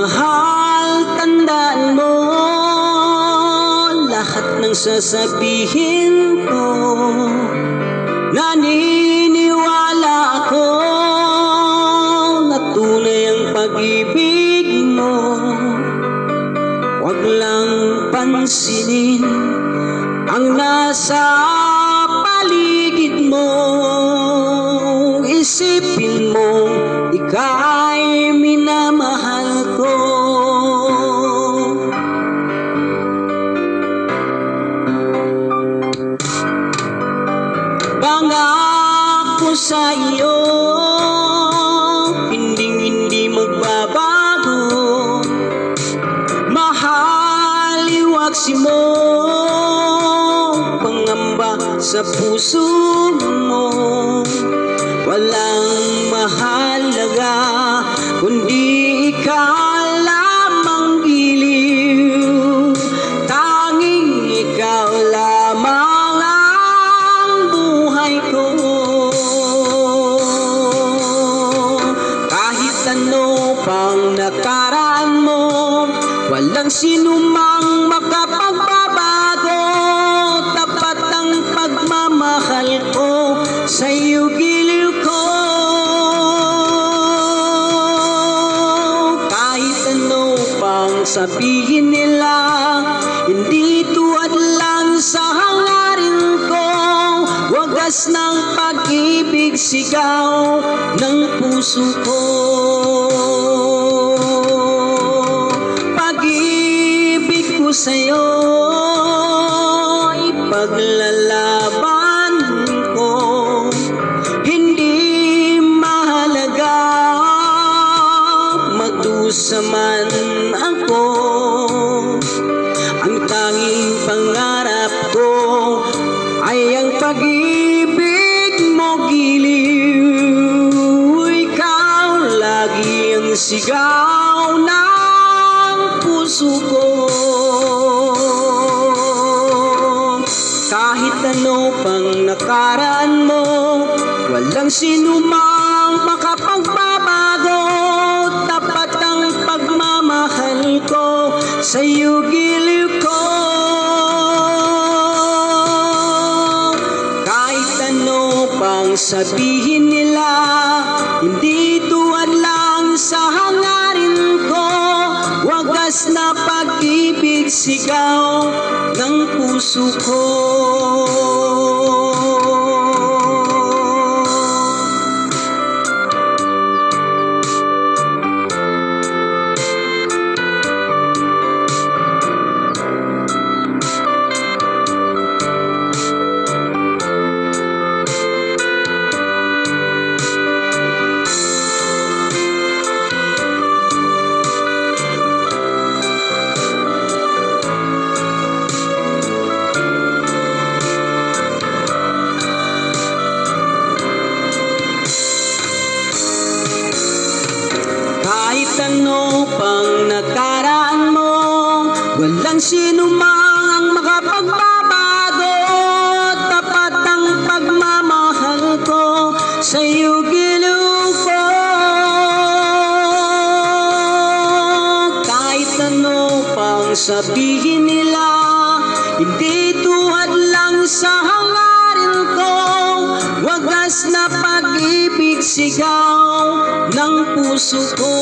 Mahal, tandaan mo lahat ng sasabihin ko. Naniniwala ako na tunay ang pag-ibig mo. Huwag lang pansinin ang nasa paligid mo. Isipin mo ika'y minamahal ko. Pangako sa iyo, hindi magbabago. Mahal, iwaksi mo pangamba sa puso mo. Walang mahalaga kundi ikaw lamang giliw. Tanging ikaw lamang ang buhay ko. Kahit ano pang nakaraan mo, walang sinumang makapagbabago. Tapat ang pagmamahal ko sa'yo, giliw ko. Kahit ano pang sabihin nila, hindi tuwad lang sa hangarin ko. Wagas ng pag-ibig, sigaw ng puso ko. Pag-ibig ko sa'yo, ipaglalaban ko. Hindi mahalaga magdusa man ako. Ang tanging pangarap ko ay ang pag-ibig mo, giliw. Ikaw lagi ang sigaw ng puso ko. Kahit ano pang nakaraan mo, walang sinumang makapagbabago. Tapat ang pagmamahal ko sa'yo, giliw ko. Kahit ano pang sabihin nila, hindi tuwad lang sa hangarin ko. Wagas na pag-ibig, sigaw ng puso ko. Kahit ano pang nakaraan mo, walang sinumang ang makapagbabago. Tapat ang pagmamahal ko sa'yo, giliw ko. Kahit ano pang sabihin nila, hindi tuwad lang sa hangarin ko. Wagas na pag-ibig, sigaw ng puso ko.